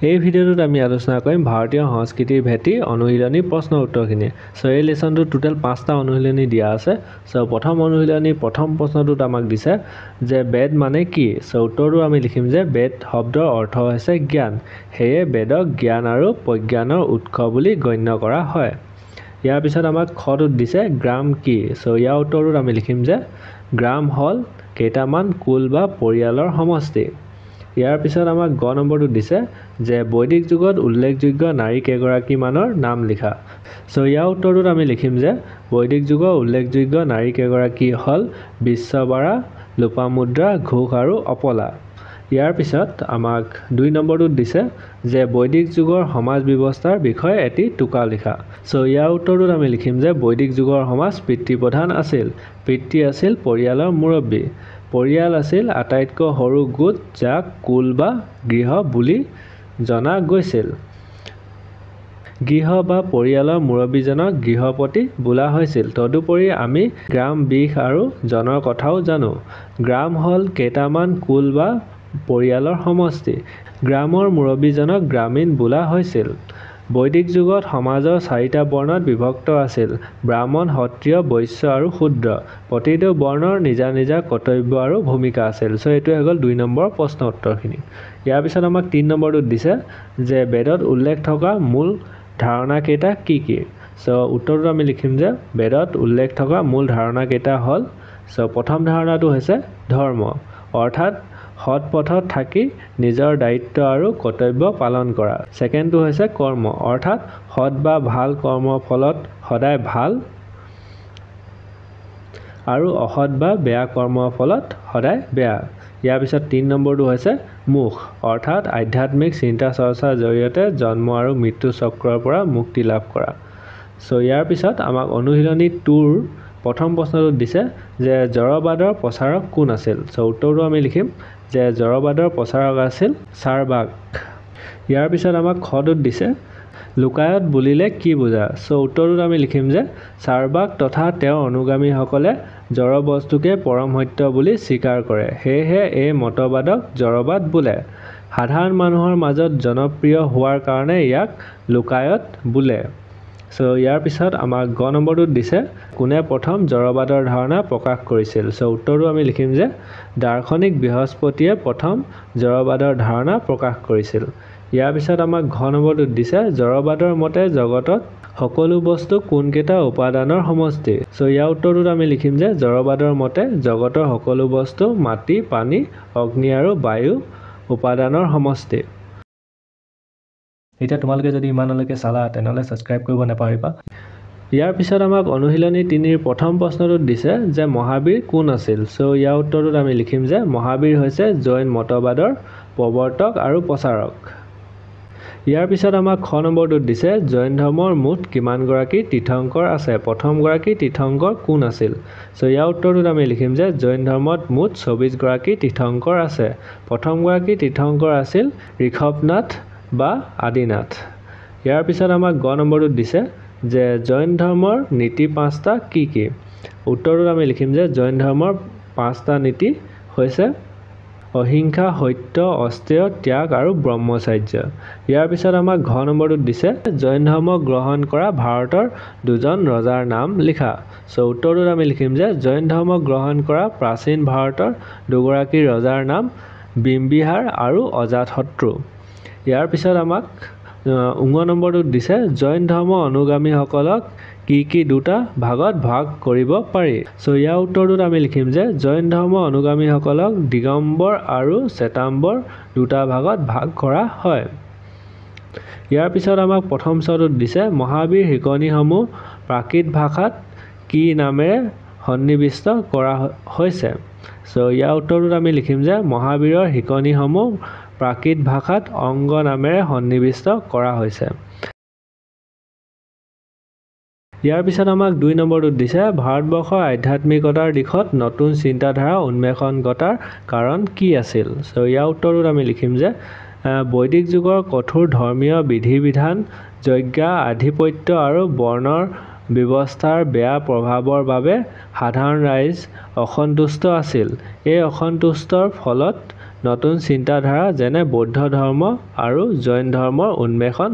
এই ভিডিঅ'টোত আমি আলোচনা কৰিম ভাৰতীয় সংস্কৃতিৰ ভেটি অনুশীলনী প্ৰশ্ন উত্তৰখিনি। সো এই লেসনটোত টোটাল 5টা অনুশীলনী দিয়া আছে। সো প্ৰথম অনুশীলনী প্ৰথম প্ৰশ্নটোত আমাক দিছে যে বেদ মানে কি। সো উত্তৰটো আমি লিখিম যে বেদ শব্দৰ অৰ্থ হৈছে জ্ঞান, সেয়ে বেদক জ্ঞান আৰু প্ৰজ্ঞানৰ উৎস বুলি গণ্য কৰা হয়। ইয়াৰ পিছত আমাক খটোত দিছে গ্ৰাম কি। সো ইয়াৰ উত্তৰটোত আমি লিখিম যে গ্ৰাম হল কেইটামান কুল বা পৰিয়ালৰ সমষ্টি। ইয়াৰ পিছত আমাক গ নম্বৰটো দিছে যে বৈদিক যুগত উল্লেখযোগ্য নাৰী কেইগৰাকীমানৰ নাম লিখা। সো ইয়াৰ উত্তৰটোত আমি লিখিম যে বৈদিক যুগৰ উল্লেখযোগ্য নাৰী কেইগৰাকী হ'ল বিশ্ববাৰা, লোপামুদ্ৰা, ঘোষ আৰু অপলা। ইয়াৰ পিছত আমাক 2 নম্বৰটোত দিছে যে বৈদিক যুগৰ সমাজ ব্যৱস্থাৰ বিষয়ে এটি টোকা লিখা। সো ইয়াৰ উত্তৰটোত আমি লিখিম যে বৈদিক যুগৰ সমাজ পিতৃপ্ৰধান আছিল। পিতৃ আছিল পৰিয়ালৰ মুৰব্বী। পৰিয়াল আছিল আটাইতকৈ সৰু গোট যাক কুল বা গৃহ বুলি জনা গৈছিল। গৃহ বা পৰিয়ালৰ মুৰব্বীজনক গৃহপতি বোলা হৈছিল। তদুপৰি আমি গ্ৰাম, বিশ আৰু জনৰ কথাও জানো। গ্ৰাম হ'ল কেইটামান কুল বা পৰিয়ালৰ সমষ্টি। গ্ৰামৰ মুৰব্বীজনক গ্ৰামীণ বোলা হৈছিল। বৈদিক যুগত সমাজৰ 4টা বৰ্ণত বিভক্ত আছিল: ব্ৰাহ্মণ, ক্ষত্ৰিয়, বৈশ্য আৰু শূদ্ৰ। প্ৰতিটো বৰ্ণৰ নিজা নিজা কৰ্তব্য আৰু ভূমিকা আছিল। সো এইটোৱে হৈ গ'ল 2 নম্বৰ প্ৰশ্ন উত্তৰখিনি। ইয়াৰ পিছত আমাক 3 নম্বৰটোত দিছে যে বেদত উল্লেখ থকা মূল ধাৰণা কেইটা কি কি। সো উত্তৰটো আমি লিখিম যে বেদত উল্লেখ থকা মূল ধাৰণা কেইটা হ'ল, সো প্ৰথম ধাৰণাটো হৈছে ধৰ্ম, অৰ্থাৎ সৎ পথত থাকি নিজৰ দায়িত্ব আৰু কৰ্তব্য পালন কৰা। ছেকেণ্ডটো হৈছে কৰ্ম, অৰ্থাৎ সৎ বা ভাল কৰ্মৰ ফলত সদায় ভাল আৰু অসৎ বা বেয়া কৰ্মৰ ফলত সদায় বেয়া। ইয়াৰ পিছত 3 নম্বৰটো হৈছে মুখ, অৰ্থাৎ আধ্যাত্মিক চিন্তা চৰ্চাৰ জৰিয়তে জন্ম আৰু মৃত্যু চক্ৰৰ পৰা মুক্তি লাভ কৰা। সো ইয়াৰ পিছত আমাক অনুশীলনী 2ৰ প্ৰথম প্ৰশ্নটোত দিছে যে জড়বাদৰ প্ৰচাৰক কোন আছিল। সো উত্তৰটো আমি লিখিম যে জড়বাদৰ প্ৰচাৰক আছিল চাৰবাক। ইয়াৰ পিছত আমাক খটোত দিছে লোকায়ত বুলিলে কি বুজা। সো উত্তৰটোত আমি লিখিম যে চাৰবাক তথা তেওঁৰ অনুগামীসকলে জড় বস্তুকে পৰম সত্য বুলি স্বীকাৰ কৰে, সেয়েহে এই মতবাদক জড়বাদ বোলে। সাধাৰণ মানুহৰ মাজত জনপ্ৰিয় হোৱাৰ কাৰণে ইয়াক লোকায়ত বোলে। সো ইয়াৰ পিছত আমাক গ নম্বৰটোত দিছে কোনে প্ৰথম জড়বাদৰ ধাৰণা প্ৰকাশ কৰিছিল। সো উত্তৰটো আমি লিখিম যে দাৰ্শনিক বৃহস্পতিয়ে প্ৰথম জড়বাদৰ ধাৰণা প্ৰকাশ কৰিছিল। ইয়াৰ পিছত আমাক ঘ নম্বৰটোত দিছে জড়বাদৰ মতে জগতত সকলো বস্তু কোনকেইটা উপাদানৰ সমষ্টি। সো ইয়াৰ উত্তৰটোত আমি লিখিম যে জড়বাদৰ মতে জগতৰ সকলো বস্তু মাটি, পানী, অগ্নি আৰু বায়ু উপাদানৰ সমষ্টি। এতিয়া তোমালোকে যদি ইমানলৈকে চালা তেনেহ'লে ছাবস্ক্ৰাইব কৰিব নাপাহৰিবা। ইয়াৰ পিছত আমাক অনুশীলনী 3ৰ প্ৰথম প্ৰশ্নটোত দিছে যে মহাবীৰ কোন আছিল। সো ইয়াৰ উত্তৰটোত আমি লিখিম যে মহাবীৰ হৈছে জৈন মতবাদৰ প্ৰৱৰ্তক আৰু প্ৰচাৰক। ইয়াৰ পিছত আমাক খ নম্বৰটোত দিছে জৈন ধৰ্মৰ মুঠ কিমানগৰাকী তীৰ্থংকৰ আছে। প্ৰথমগৰাকী তীৰ্থংকৰ কোন আছিল। সো ইয়াৰ উত্তৰটোত আমি লিখিম যে জৈন ধৰ্মত মুঠ 24গৰাকী তীৰ্থংকৰ আছে। প্ৰথমগৰাকী তীৰ্থংকৰ আছিল ঋষভনাথ বা আদিনাথ। ইয়াৰ পিছত আমাক গ নম্বৰটোত দিছে যে জৈন ধৰ্মৰ নীতি 5টা কি কি। উত্তৰটোত আমি লিখিম যে জৈন ধৰ্মৰ 5টা নীতি হৈছে অহিংসা, সত্য, অস্তেয়, ত্যাগ আৰু ব্ৰহ্মচাৰ্য। ইয়াৰ পিছত আমাক ঘ নম্বৰটোত দিছে জৈন ধৰ্ম গ্ৰহণ কৰা ভাৰতৰ 2জন ৰজাৰ নাম লিখা। সো উত্তৰটোত আমি লিখিম যে জৈন ধৰ্ম গ্ৰহণ কৰা প্ৰাচীন ভাৰতৰ 2গৰাকী ৰজাৰ নাম বিম্বিসাৰ আৰু অজাতশত্ৰু। ইয়াৰ পিছত আমাক ঙ নম্বৰটোত দিছে জৈন ধৰ্ম অনুগামীসকলক কি 2টা ভাগত ভাগ কৰিব পাৰি। সো ইয়াৰ উত্তৰটোত আমি লিখিম যে জৈন ধৰ্ম অনুগামীসকলক দিগম্বৰ আৰু শ্বেতাম্বৰ 2টা ভাগত ভাগ কৰা হয়। ইয়াৰ পিছত আমাক প্ৰথম চটোত দিছে মহাবীৰ শিকনিসমূহ প্ৰাকৃত ভাষাত কি নামেৰে সন্নিৱিষ্ট কৰা হৈছে। সো ইয়াৰ উত্তৰটোত আমি লিখিম যে মহাবীৰৰ শিকনিসমূহ প্ৰাকৃত ভাষাত অংগ নামেৰে সন্নিৱিষ্ট কৰা হৈছে। ইয়াৰ পিছত আমাক 2 নম্বৰটোত দিছে ভাৰতবৰ্ষৰ আধ্যাত্মিকতাৰ দিশত নতুন চিন্তাধাৰা উন্মেষণ ঘটাৰ কাৰণ কি আছিল। সো ইয়াৰ উত্তৰটোত আমি লিখিম যে বৈদিক যুগৰ কঠোৰ ধৰ্মীয় বিধি বিধান, যজ্ঞা, আধিপত্য আৰু বৰ্ণৰ ব্যৱস্থাৰ বেয়া প্ৰভাৱৰ বাবে সাধাৰণ ৰাইজ অসন্তুষ্ট আছিল। এই অসন্তুষ্টৰ ফলত নতুন চিন্তাধাৰা যেনে বৌদ্ধ ধৰ্ম আৰু জৈন ধৰ্মৰ উন্মেষণ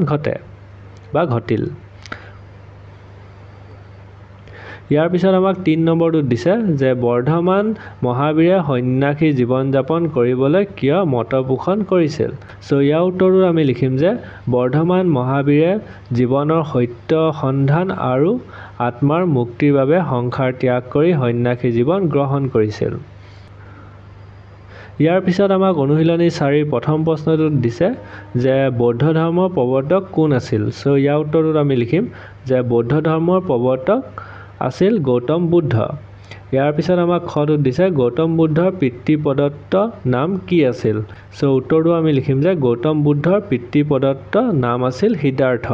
ঘটিল। ইয়াৰ পিছত আমাক 3 নম্বৰটোত দিছে যে বৰ্ধমান মহাবীৰে সন্ন্যাসী জীৱন যাপন কৰিবলৈ কিয় মত পোষণ কৰিছিল। ইয়াৰ উত্তৰটোত আমি লিখিম যে বৰ্ধমান মহাবীৰে জীৱনৰ সত্য সন্ধান আৰু আত্মাৰ মুক্তিৰ বাবে সংসাৰ ত্যাগ কৰি সন্ন্যাসী জীৱন গ্ৰহণ কৰিছিল। ইয়াৰ পিছত আমাক অনুশীলনী 4ৰ প্ৰথম প্ৰশ্নটোত দিছে যে বৌদ্ধ ধৰ্মৰ প্ৰৱৰ্তক কোন আছিল। ইয়াৰ উত্তৰটোত আমি লিখিম যে বৌদ্ধ ধৰ্মৰ প্ৰৱৰ্তক আছিল গৌতম বুদ্ধ। ইয়াৰ পিছত আমাক খটোত দিছে গৌতম বুদ্ধৰ পিতৃ প্ৰদত্ত নাম কি আছিল। উত্তৰটো আমি লিখিম যে গৌতম বুদ্ধৰ পিতৃ প্ৰদত্ত নাম আছিল সিদ্ধাৰ্থ।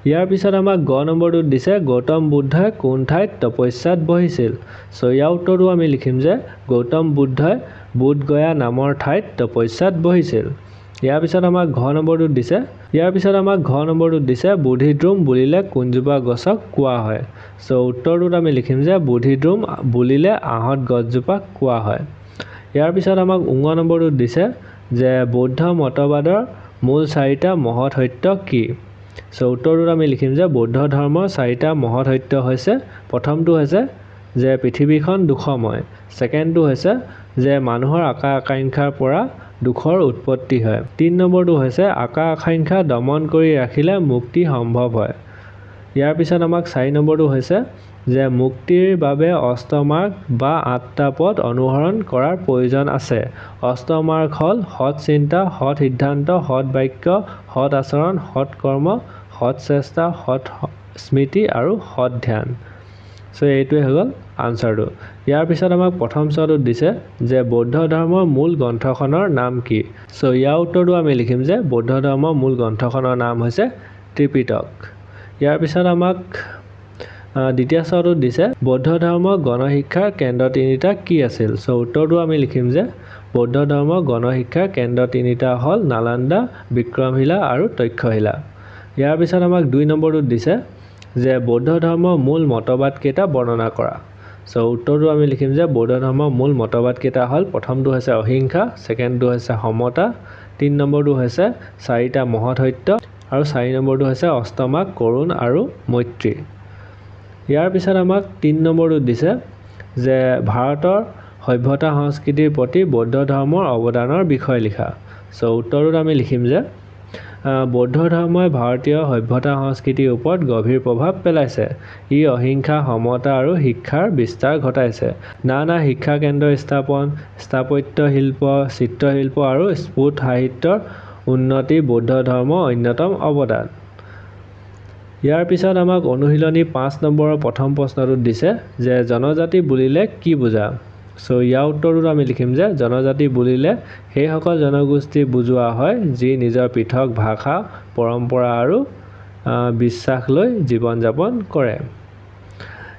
ইয়াৰ পিছত আমাক গ নম্বৰটোত দিছে গৌতম বুদ্ধই কোন ঠাইত তপস্যাত বহিছিল। ইয়াৰ উত্তৰটো আমি লিখিম যে গৌতম বুদ্ধই বোধগয়া নামৰ ঠাইত তপস্যাত বহিছিল। ইয়াৰ পিছত আমাক ঘ নম্বৰটোত দিছে বোধিদ্ৰোম বুলিলে কোনজোপা গছক কোৱা হয়। উত্তৰটোত আমি লিখিম যে বোধিদ্ৰোম বুলিলে আঁহত গছজোপাক কোৱা হয়। ইয়াৰ পিছত আমাক ঙ নম্বৰটোত দিছে যে বৌদ্ধ মতবাদৰ মূল 4টা মহৎ সত্য কি। উত্তৰটোত আমি লিখিম যে বৌদ্ধ ধৰ্মৰ 4টা মহৎ সত্য হৈছে প্ৰথমটো হৈছে যে পৃথিৱীখন দুখময়, ছেকেণ্ডটো হৈছে যে মানুহৰ আশা আকাংক্ষাৰ পৰা দুখৰ উৎপত্তি হয়, 3 নম্বৰটো হৈছে আশা আকাংক্ষা দমন কৰি ৰাখিলে মুক্তি সম্ভৱ হয়। ইয়াৰ পিছত আমাক 4 নম্বৰটো হৈছে যে মুক্তিৰ বাবে অষ্টমাৰ্গ বা 8টা পথ অনুসৰণ কৰাৰ প্ৰয়োজন আছে। অষ্টমাৰ্গ হ'ল সৎ চিন্তা, সৎ সিদ্ধান্ত, সৎ বাক্য, সৎ আচৰণ, সৎ কৰ্ম, সৎ চেষ্টা, সৎ স্মৃতি আৰু সৎ ধ্যান। এইটোৱে হৈ গ'ল আনচাৰটো। ইয়াৰ পিছত আমাক প্ৰথম চটোত দিছে যে বৌদ্ধ ধৰ্মৰ মূল গ্ৰন্থখনৰ নাম কি। ইয়াৰ উত্তৰটো আমি লিখিম যে বৌদ্ধ ধৰ্মৰ মূল গ্ৰন্থখনৰ নাম হৈছে ত্ৰিপিটক। ইয়াৰ পিছত আমাক দ্বিতীয় চটোত দিছে বৌদ্ধ ধৰ্মৰ গণশিক্ষাৰ কেন্দ্ৰ 3টা কি আছিল। উত্তৰটো আমি লিখিম যে বৌদ্ধ ধৰ্মৰ গণশিক্ষাৰ কেন্দ্ৰ 3টা হ'ল নালন্দা, বিক্ৰমশিলা আৰু তক্ষশিলা। ইয়াৰ পিছত আমাক 2 নম্বৰটোত দিছে যে বৌদ্ধ ধৰ্মৰ মূল মতবাদ কেইটা বৰ্ণনা কৰা। উত্তৰটো আমি লিখিম যে বৌদ্ধ ধৰ্মৰ মূল মতবাদ কেইটা হ'ল প্ৰথমটো হৈছে অহিংসা, ছেকেণ্ডটো হৈছে সমতা, 3 নম্বৰটো হৈছে 4টা মহৎ সত্য আৰু 4 নম্বৰটো হৈছে অষ্টমাৰ্গ, কৰুণ আৰু মৈত্ৰী। ইয়াৰ পিছত আমাক 3 নম্বৰটোত দিছে যে ভাৰতৰ সভ্যতা সংস্কৃতিৰ প্ৰতি বৌদ্ধ ধৰ্মৰ অৱদানৰ বিষয়ে লিখা। উত্তৰটোত আমি লিখিম যে বৌদ্ধ ধৰ্মই ভাৰতীয় সভ্যতা সংস্কৃতিৰ ওপৰত গভীৰ প্ৰভাৱ পেলাইছে। ই অহিংসা, সমতা আৰু শিক্ষাৰ বিস্তাৰ ঘটাইছে। নানা শিক্ষা কেন্দ্ৰ স্থাপন, স্থাপত্য শিল্প, চিত্ৰশিল্প আৰু স্ফুট সাহিত্যৰ উন্নতি বৌদ্ধ ধৰ্মৰ অন্যতম অৱদান। ইয়াৰ পিছত আমাক অনুশীলনী 5 নম্বৰৰ প্ৰথম প্ৰশ্নটোত দিছে যে জনজাতি বুলিলে কি বুজা। ইয়াৰ উত্তৰটোত আমি লিখিম যে জনজাতি বুলিলে সেইসকল জনগোষ্ঠী বুজোৱা হয় যি নিজৰ পৃথক ভাষা, পৰম্পৰা আৰু বিশ্বাস লৈ জীৱন যাপন কৰে।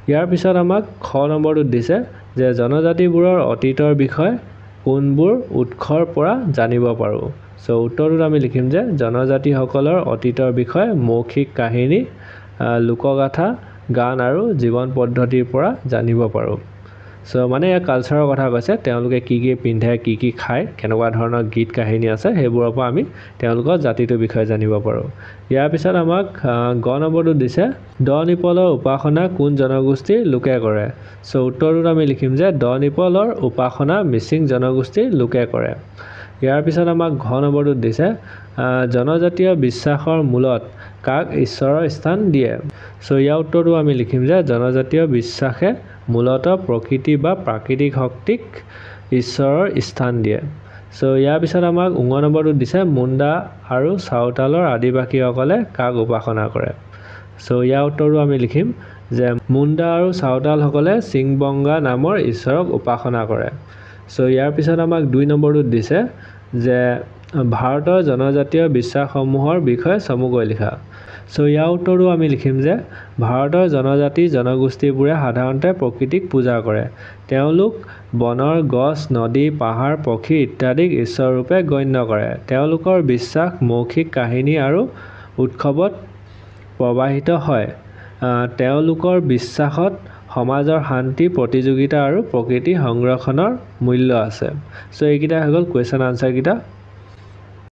ইয়াৰ পিছত আমাক খ নম্বৰটোত দিছে যে জনজাতিবোৰৰ অতীতৰ বিষয়ে কোনবোৰ উৎসৰ পৰা জানিব পাৰোঁ। উত্তৰটোত আমি লিখিম যে জনজাতিসকলৰ অতীতৰ বিষয়ে মৌখিক কাহিনী, লোকগাথা, গান আৰু জীৱন পদ্ধতিৰ পৰা জানিব পাৰোঁ। মানে ইয়াৰ কালচাৰৰ কথা কৈছে, তেওঁলোকে কি কি পিন্ধে, কি কি খায়, কেনেকুৱা ধৰণৰ গীত কাহিনী আছে, সেইবোৰৰ পৰা আমি তেওঁলোকৰ জাতিটোৰ বিষয়ে জানিব পাৰোঁ। ইয়াৰ পিছত আমাক গ নম্বৰটোত দিছে দ নিপলৰ উপাসনা কোন জনগোষ্ঠীৰ লোকে কৰে। উত্তৰটোত আমি লিখিম যে দ নিপলৰ উপাসনা মিচিং জনগোষ্ঠীৰ লোকে কৰে। ইয়াৰ পিছত আমাক ঘ নম্বৰটোত দিছে জনজাতীয় বিশ্বাসৰ মূলত কাক ঈশ্বৰৰ স্থান দিয়ে। ইয়াৰ উত্তৰটো আমি লিখিম যে জনজাতীয় বিশ্বাসে মূলতঃ প্ৰকৃতি বা প্ৰাকৃতিক শক্তিক ঈশ্বৰৰ স্থান দিয়ে। ইয়াৰ পিছত আমাক ঙ নম্বৰটোত দিছে মুণ্ডা আৰু চাওতালৰ আদিবাসীসকলে কাক উপাসনা কৰে। ইয়াৰ উত্তৰটো আমি লিখিম যে মুণ্ডা আৰু চাওতালসকলে চিংবংগা নামৰ ঈশ্বৰক উপাসনা কৰে। ইয়াৰ পিছত আমাক 2 নম্বৰটোত দিছে যে ভাৰতৰ জনজাতীয় বিশ্বাসসমূহৰ বিষয়ে চমুকৈ লিখা। ইয়াৰ উত্তৰটো আমি লিখিম যে ভাৰতৰ জনগোষ্ঠীবোৰে সাধাৰণতে প্ৰকৃতিক পূজা কৰে। তেওঁলোক বনৰ গছ, নদী, পাহাৰ, পক্ষী ইত্যাদিক ঈশ্বৰৰূপে গণ্য কৰে। তেওঁলোকৰ বিশ্বাস মৌখিক কাহিনী আৰু উৎসৱত প্ৰৱাহিত হয়। তেওঁলোকৰ বিশ্বাসত সমাজৰ শান্তি প্ৰতিযোগিতা আৰু প্ৰকৃতি সংৰক্ষণৰ মূল্য আছে। চ' এইকেইটা হৈ গ'ল কুৱেশ্যন আনচাৰকেইটা।